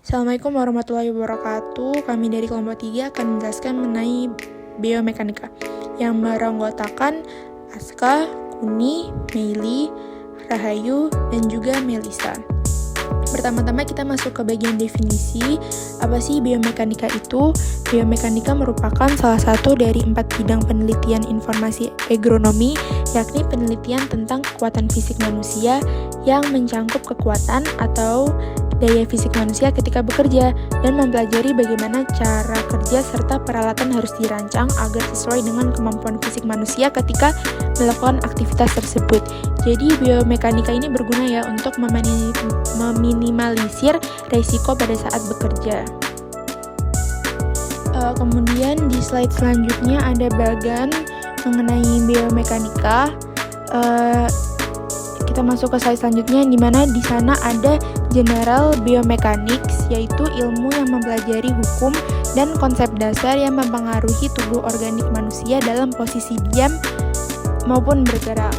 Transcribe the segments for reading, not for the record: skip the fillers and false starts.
Assalamualaikum warahmatullahi wabarakatuh. Kami dari kelompok 3 akan menjelaskan mengenai biomekanika yang beranggotakan Aska, Kuni, Meili, Rahayu, dan juga Melisa. Pertama-tama kita masuk ke bagian definisi. Apa sih biomekanika itu? Biomekanika merupakan salah satu dari 4 bidang penelitian informasi agronomi, yakni penelitian tentang kekuatan fisik manusia yang mencangkup kekuatan atau daya fisik manusia ketika bekerja dan mempelajari bagaimana cara kerja serta peralatan harus dirancang agar sesuai dengan kemampuan fisik manusia ketika melakukan aktivitas tersebut. Jadi biomekanika ini berguna ya untuk meminimalisir resiko pada saat bekerja. Kemudian di slide selanjutnya ada bagan mengenai biomekanika. Kita masuk ke slide selanjutnya, di mana di sana ada general biomechanics, yaitu ilmu yang mempelajari hukum dan konsep dasar yang mempengaruhi tubuh organik manusia dalam posisi diam maupun bergerak.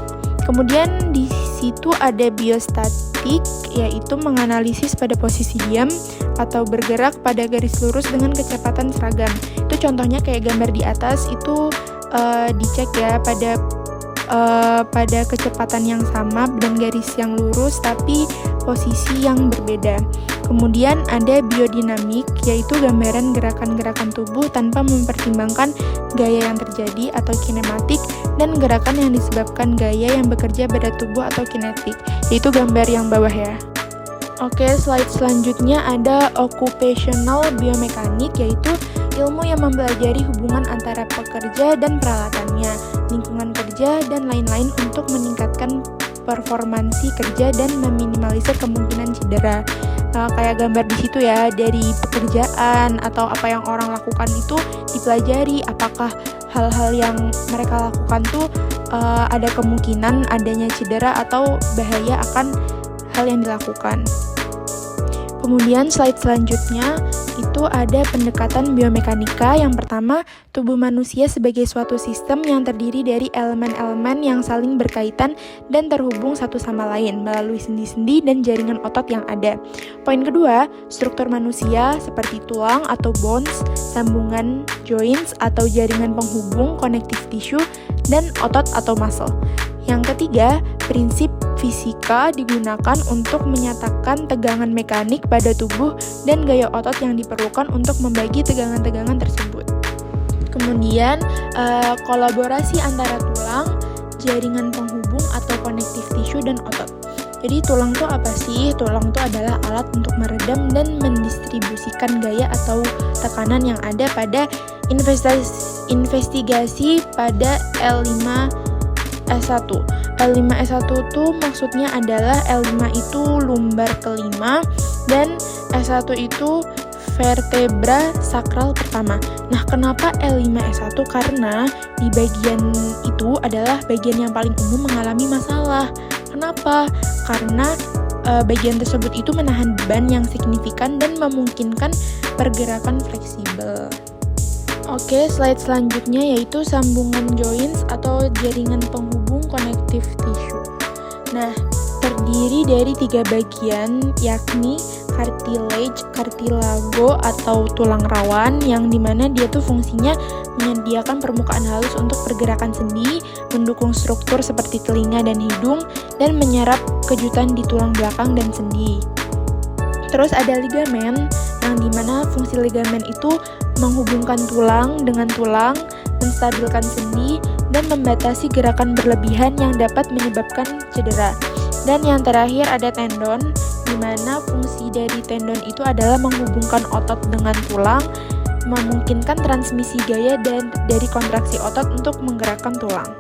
Kemudian di situ ada biostatik, yaitu menganalisis pada posisi diam atau bergerak pada garis lurus dengan kecepatan seragam. Itu contohnya kayak gambar di atas itu dicek ya pada kecepatan yang sama dan garis yang lurus tapi posisi yang berbeda. Kemudian ada biodinamik, yaitu gambaran gerakan-gerakan tubuh tanpa mempertimbangkan gaya yang terjadi atau kinematik dan gerakan yang disebabkan gaya yang bekerja pada tubuh atau kinetik, yaitu gambar yang bawah ya. Oke, slide selanjutnya ada occupational biomekanik, yaitu ilmu yang mempelajari hubungan antara pekerja dan peralatannya, lingkungan kerja, dan lain-lain untuk meningkatkan performansi kerja dan meminimalisir kemungkinan cedera. Kayak gambar di situ ya, dari pekerjaan atau apa yang orang lakukan itu dipelajari apakah hal-hal yang mereka lakukan tuh ada kemungkinan adanya cedera atau bahaya akan hal yang dilakukan. Kemudian slide selanjutnya itu ada pendekatan biomekanika. Yang pertama, tubuh manusia sebagai suatu sistem yang terdiri dari elemen-elemen yang saling berkaitan dan terhubung satu sama lain melalui sendi-sendi dan jaringan otot yang ada. Poin kedua, struktur manusia seperti tulang atau bones, sambungan joints atau jaringan penghubung connective tissue, dan otot atau muscle. Yang ketiga, prinsip fisika digunakan untuk menyatakan tegangan mekanik pada tubuh dan gaya otot yang diperlukan untuk membagi tegangan-tegangan tersebut. Kemudian, kolaborasi antara tulang, jaringan penghubung atau connective tissue, dan otot. Jadi tulang itu apa sih? Tulang itu adalah alat untuk meredam dan mendistribusikan gaya atau tekanan yang ada pada investigasi pada L5S1. L5S1 itu maksudnya adalah L5 itu lumbar kelima dan S1 itu vertebra sakral pertama. Nah, kenapa L5S1? Karena di bagian itu adalah bagian yang paling umum mengalami masalah. Kenapa? Karena bagian tersebut itu menahan beban yang signifikan dan memungkinkan pergerakan fleksibel. Oke, slide selanjutnya yaitu sambungan joints atau jaringan penghubung connective tissue. Nah, terdiri dari 3 bagian, yakni cartilage, cartilago atau tulang rawan, yang dimana dia tuh fungsinya menyediakan permukaan halus untuk pergerakan sendi, mendukung struktur seperti telinga dan hidung, dan menyerap kejutan di tulang belakang dan sendi. Terus ada ligamen, yang dimana fungsi ligamen itu menghubungkan tulang dengan tulang, menstabilkan sendi, dan membatasi gerakan berlebihan yang dapat menyebabkan cedera. Dan yang terakhir ada tendon, di mana fungsi dari tendon itu adalah menghubungkan otot dengan tulang, memungkinkan transmisi gaya dan dari kontraksi otot untuk menggerakkan tulang.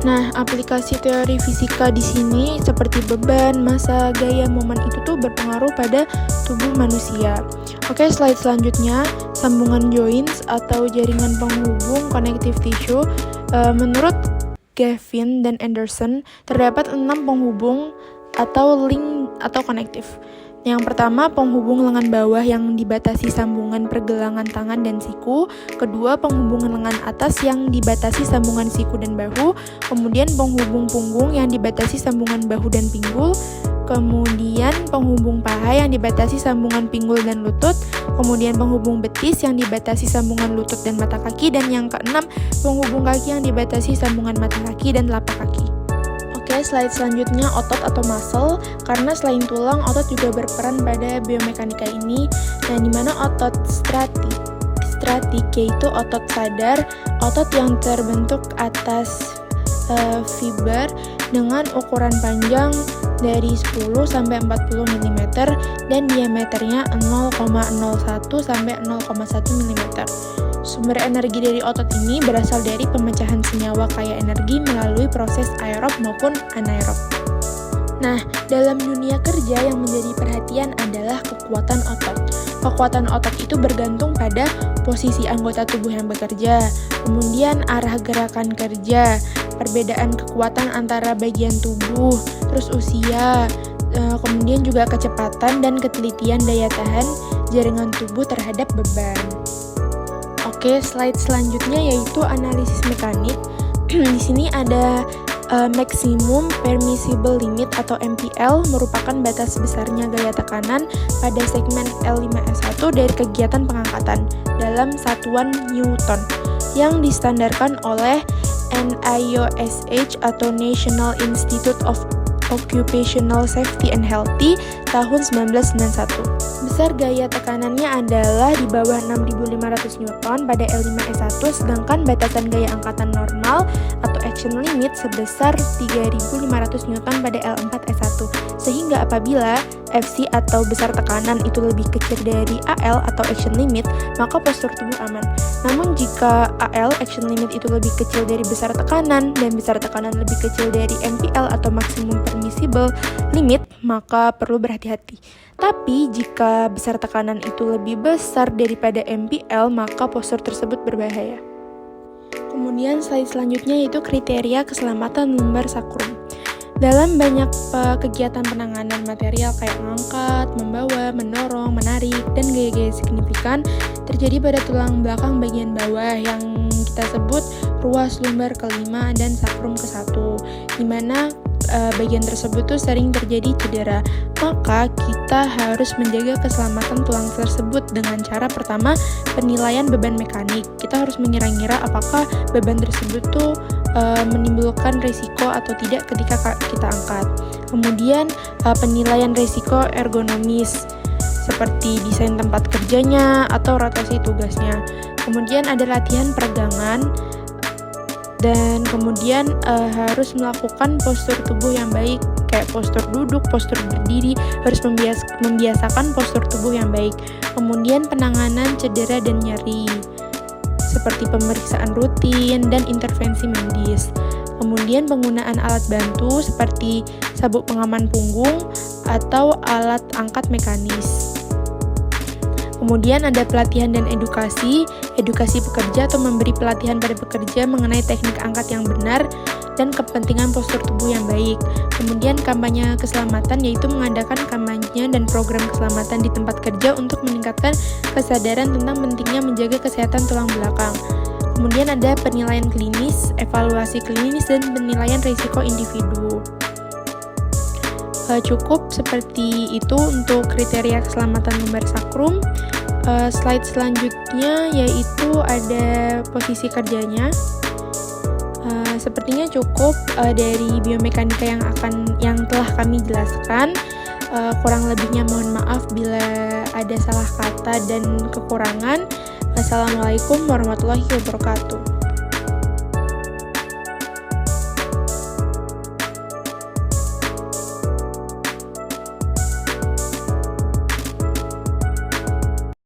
Nah, aplikasi teori fisika di sini seperti beban, massa, gaya, momen itu tuh berpengaruh pada tubuh manusia. Oke, slide selanjutnya, sambungan joints atau jaringan penghubung connective tissue. Menurut Gavin dan Anderson, terdapat 6 penghubung atau link atau konektif. Yang pertama, penghubung lengan bawah yang dibatasi sambungan pergelangan tangan dan siku. Kedua, penghubung lengan atas yang dibatasi sambungan siku dan bahu. Kemudian penghubung punggung yang dibatasi sambungan bahu dan pinggul. kemudian penghubung paha yang dibatasi sambungan pinggul dan lutut, kemudian penghubung betis yang dibatasi sambungan lutut dan mata kaki, dan yang keenam, penghubung kaki yang dibatasi sambungan mata kaki dan telapak kaki. Oke, slide selanjutnya otot atau muscle, karena selain tulang, otot juga berperan pada biomekanika ini. Nah, di mana otot stratik yaitu otot sadar, otot yang terbentuk atas fiber dengan ukuran panjang dari 10 sampai 40 mm dan diameternya 0,01 sampai 0,1 mm. Sumber energi dari otot ini berasal dari pemecahan senyawa kaya energi melalui proses aerob maupun anaerob. Nah, dalam dunia kerja yang menjadi perhatian adalah kekuatan otot. Kekuatan otot itu bergantung pada posisi anggota tubuh yang bekerja, kemudian arah gerakan kerja, perbedaan kekuatan antara bagian tubuh, terus usia, kemudian juga kecepatan dan ketelitian daya tahan jaringan tubuh terhadap beban. Oke, slide selanjutnya yaitu analisis mekanik. Di sini ada maximum permissible limit atau MPL, merupakan batas besarnya gaya tekanan pada segmen L5S1 dari kegiatan pengangkatan dalam satuan Newton yang distandarkan oleh NIOSH atau National Institute of Occupational Safety and Healthy tahun 1991. Besar gaya tekanannya adalah di bawah 6.500 Newton pada L5S1, sedangkan batasan gaya angkatan normal atau action limit sebesar 3.500 Newton pada L4S1. Sehingga apabila FC atau besar tekanan itu lebih kecil dari AL atau action limit, maka postur tubuh aman. Namun jika AL action limit itu lebih kecil dari besar tekanan dan besar tekanan lebih kecil dari MPL atau maximum permissible limit, maka perlu berhati-hati. Tapi jika besar tekanan itu lebih besar daripada MPL, maka postur tersebut berbahaya. Kemudian slide selanjutnya yaitu kriteria keselamatan lumbar sakrum. Dalam banyak kegiatan penanganan material kayak mengangkat, membawa, mendorong, menarik, dan gaya-gaya signifikan terjadi pada tulang belakang bagian bawah yang kita sebut ruas lumbar kelima dan sakrum ke-1, di mana bagian tersebut tuh sering terjadi cedera. Maka kita harus menjaga keselamatan tulang tersebut dengan cara pertama, penilaian beban mekanik. Kita harus mengira-ngira apakah beban tersebut tuh menimbulkan risiko atau tidak ketika kita angkat. Kemudian penilaian risiko ergonomis seperti desain tempat kerjanya atau rotasi tugasnya. Kemudian ada latihan peregangan, dan kemudian harus melakukan postur tubuh yang baik, kayak postur duduk, postur berdiri, harus membiasakan postur tubuh yang baik. Kemudian penanganan cedera dan nyeri seperti pemeriksaan rutin dan intervensi medis. Kemudian penggunaan alat bantu seperti sabuk pengaman punggung atau alat angkat mekanis. Kemudian ada pelatihan dan edukasi pekerja atau memberi pelatihan pada pekerja mengenai teknik angkat yang benar dan kepentingan postur tubuh yang baik. Kemudian kampanye keselamatan yaitu mengadakan kampanye dan program keselamatan di tempat kerja untuk meningkatkan kesadaran tentang pentingnya menjaga kesehatan tulang belakang. Kemudian ada penilaian klinis, evaluasi klinis, dan penilaian risiko individu. Cukup seperti itu untuk kriteria keselamatan lumbar sakrum. Slide selanjutnya yaitu ada posisi kerjanya. Sepertinya cukup dari biomekanika yang telah kami jelaskan. Kurang lebihnya mohon maaf bila ada salah kata dan kekurangan. Wassalamualaikum warahmatullahi wabarakatuh.